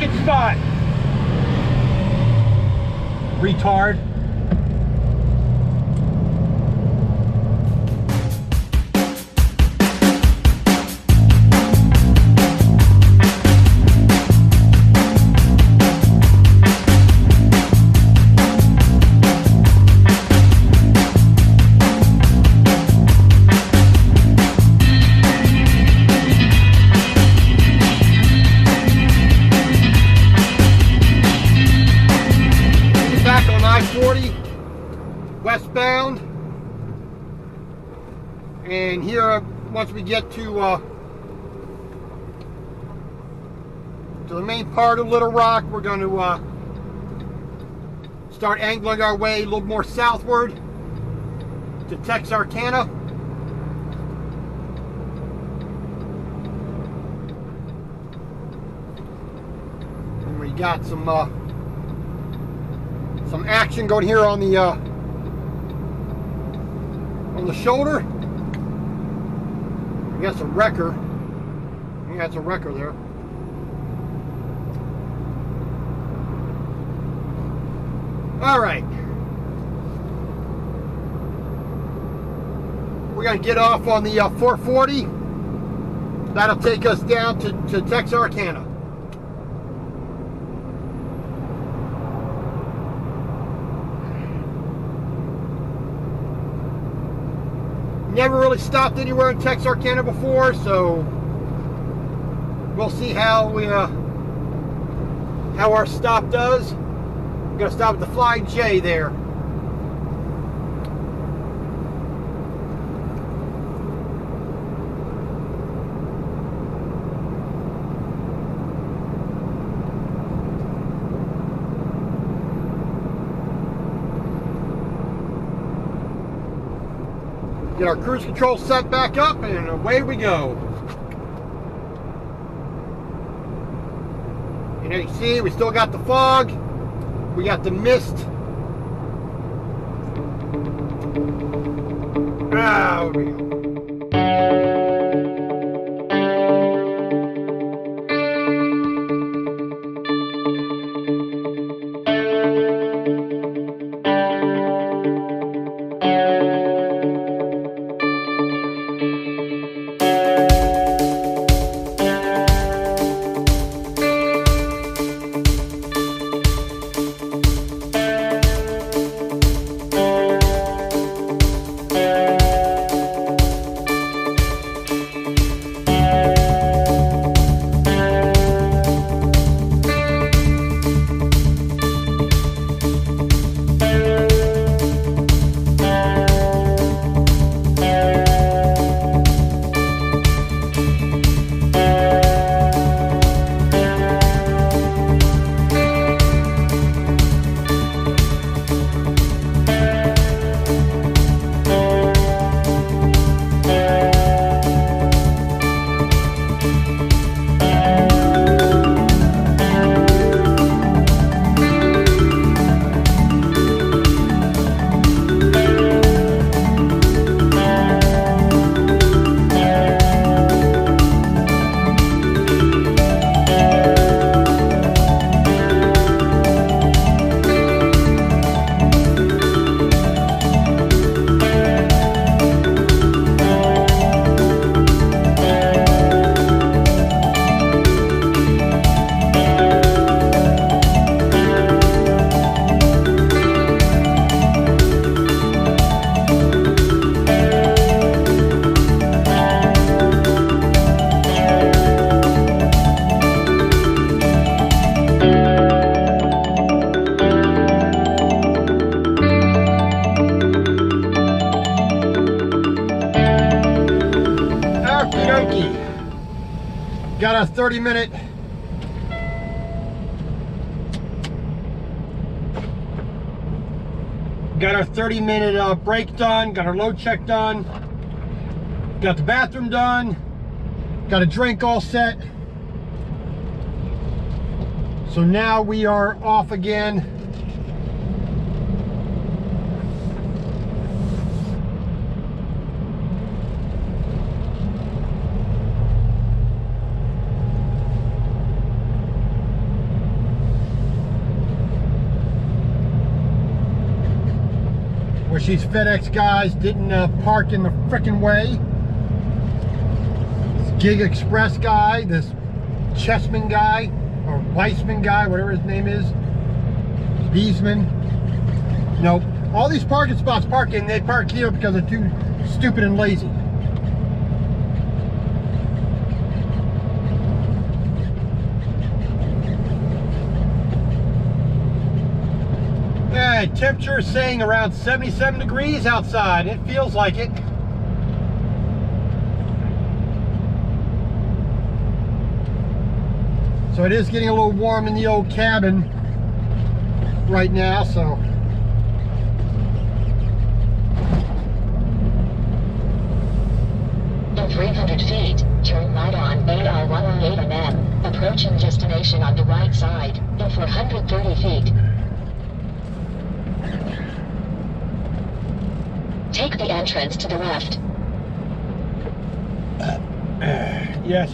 parking spot. Retard. Westbound, and here once we get to the main part of Little Rock, we're going to start angling our way a little more southward to Texarkana. And we got some action going here on the shoulder. I guess a wrecker. Yeah, it's a wrecker there. All right. We're going to get off on the 440. That'll take us down to Texarkana. Never really stopped anywhere in Texarkana before, so we'll see how our stop does. We're gonna stop at the Flying J there. Get our cruise control set back up, and away we go. And as you see, we still got the fog, we got the mist. There we go. Got a 30-minute break done, got our load check done, got the bathroom done, got a drink all set. So now we are off again. course, these FedEx guys didn't park in the frickin' way. This Gig Express guy, this Chessman guy, or Weissman guy, whatever his name is, Beesman. Nope. All these parking spots they park here because they're too stupid and lazy. Alright, temperature is saying around 77 degrees outside. It feels like it. So it is getting a little warm in the old cabin right now, so. In 300 feet, turn right on AR 108 MM, approaching destination on the right side, in 430 feet. Take the entrance to the left. Yes.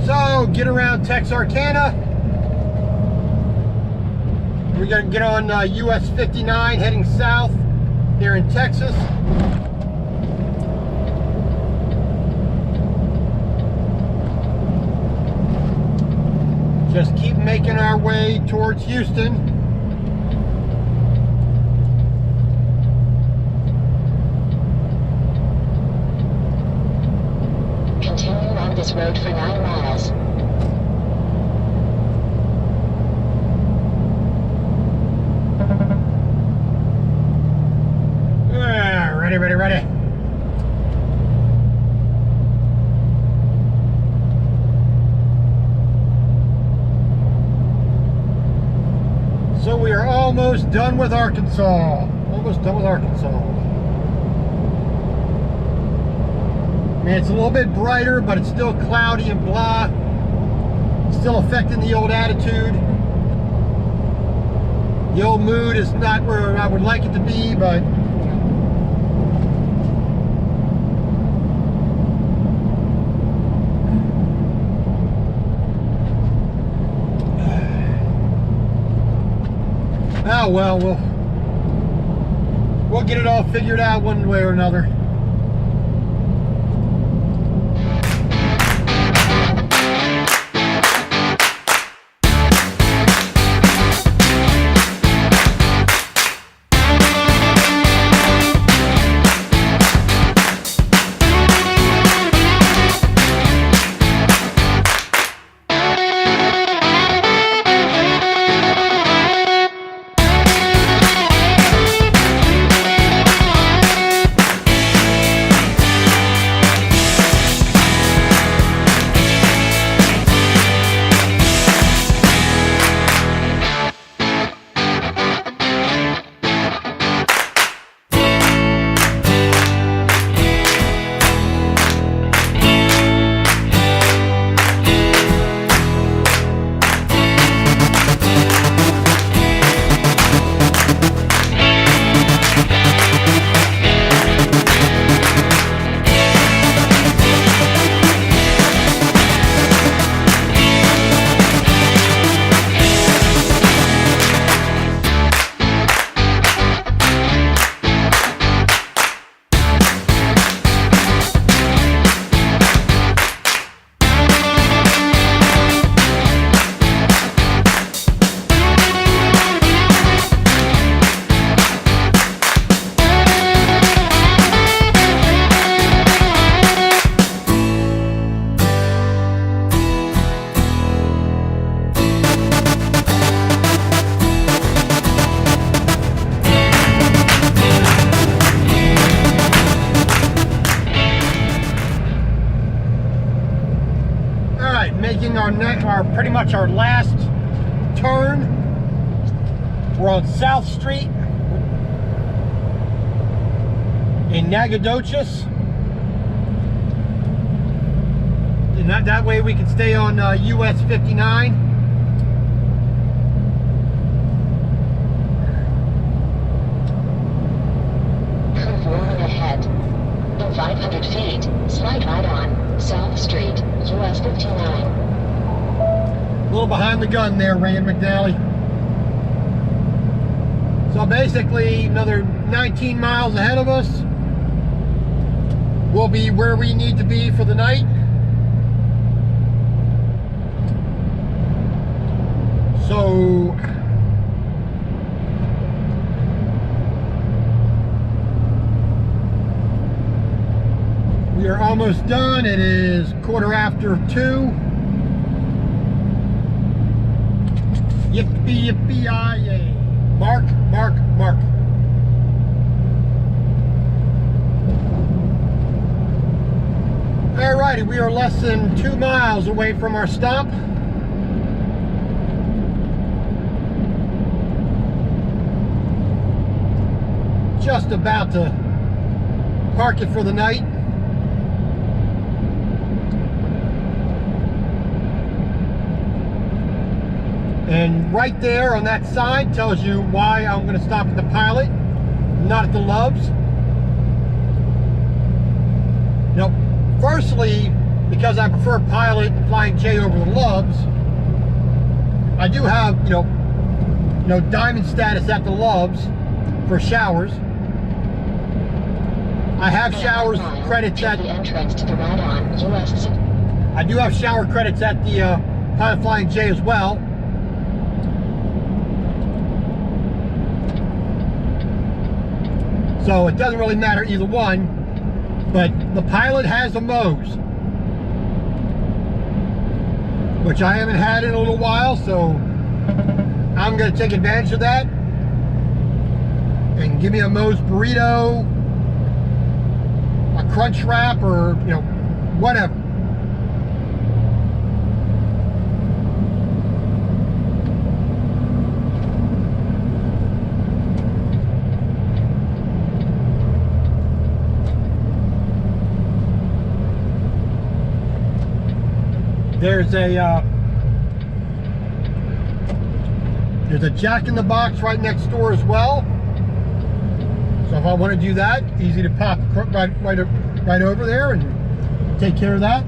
So, get around Texarkana. We're going to get on US 59 heading south here in Texas. Just keep making our way towards Houston. Continue on this road for 9 miles. Ready. So we are almost done with Arkansas. Man, it's a little bit brighter, but it's still cloudy and blah. Still affecting the old attitude. The old mood is not where I would like it to be, but oh well, we'll get it all figured out one way or another. Pretty much our last turn. We're on South Street in Nacogdoches. And that way we can stay on US 59. Curve one ahead. In 500 feet, slide right on South Street, US 59. A little behind the gun there, Rand McNally. So basically, another 19 miles ahead of us. We'll be where we need to be for the night. So we are almost done. It is 2:15. Yippee, yippee-yi-yay. Mark, mark, mark. Alrighty, we are less than 2 miles away from our stop. Just about to park it for the night. And right there on that sign tells you why I'm going to stop at the Pilot, not at the Loves. Now, firstly, because I prefer Pilot and Flying J over the Loves, I do have, you know, diamond status at the Loves for showers. I have showers credits at the entrance to the right on US. I do have shower credits at the Pilot Flying J as well. So it doesn't really matter either one, but the Pilot has a Moe's, which I haven't had in a little while, so I'm going to take advantage of that and give me a Moe's burrito, a crunch wrap, or whatever. There's a Jack in the Box right next door as well. So if I want to do that, easy to pop right over there and take care of that.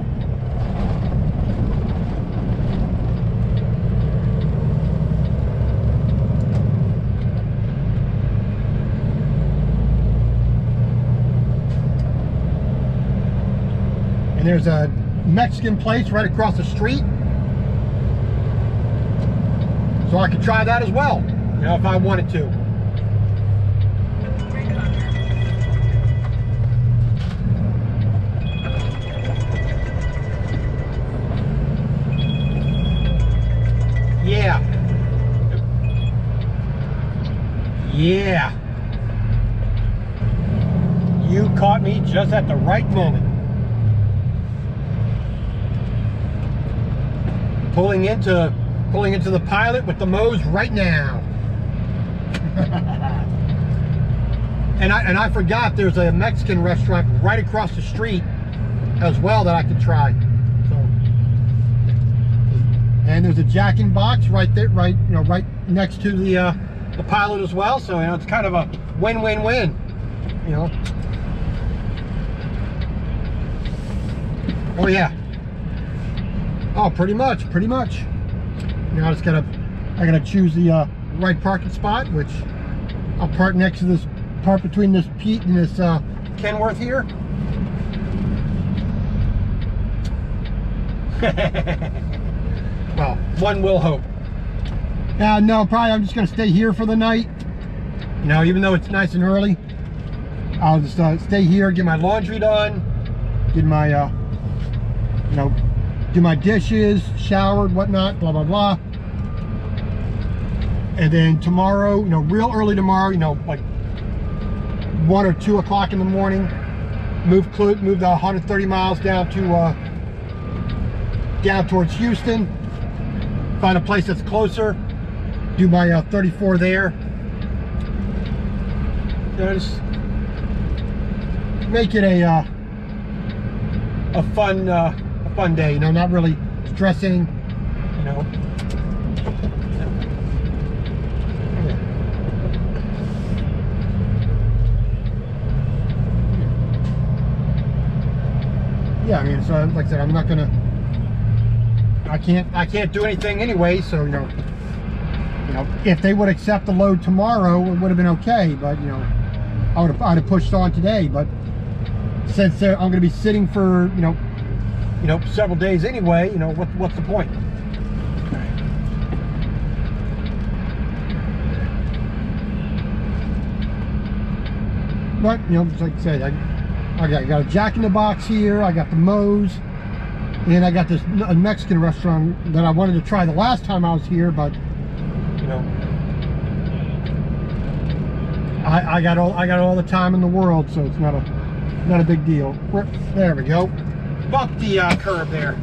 And there's a Mexican place right across the street, so I could try that as well, if I wanted to. Yeah. You caught me just at the right moment. Pulling into the Pilot with the Moe's right now. and I forgot there's a Mexican restaurant right across the street as well that I could try. So, and there's a Jack in the Box right there, right next to the Pilot as well. So it's kind of a win-win-win. Oh yeah. Oh, pretty much. Now I gotta choose the right parking spot, which I'll park next to this part between this Pete and this Kenworth here. Well, one will hope. No, probably I'm just gonna stay here for the night. Even though it's nice and early, I'll just stay here, get my laundry done, get my do my dishes, showered, whatnot, blah, blah, blah. And then tomorrow, real early tomorrow, like 1 or 2 o'clock in the morning, move the 130 miles down towards Houston, find a place that's closer, do my 34 there. Just make it a a fun day, you know, not really stressing, you know. Yeah, I mean, so like I said, I'm not gonna, I can't do anything anyway, so you know, if they would accept the load tomorrow, it would have been okay, but you know, I'd have pushed on today. But since I'm going to be sitting for you know several days anyway, you know, what's the point? But you know, like I said, I got a Jack in the Box here, I got the Moe's, and I got this Mexican restaurant that I wanted to try the last time I was here, but you know, I got all the time in the world, so it's not a big deal. There we go. Bump the curb there.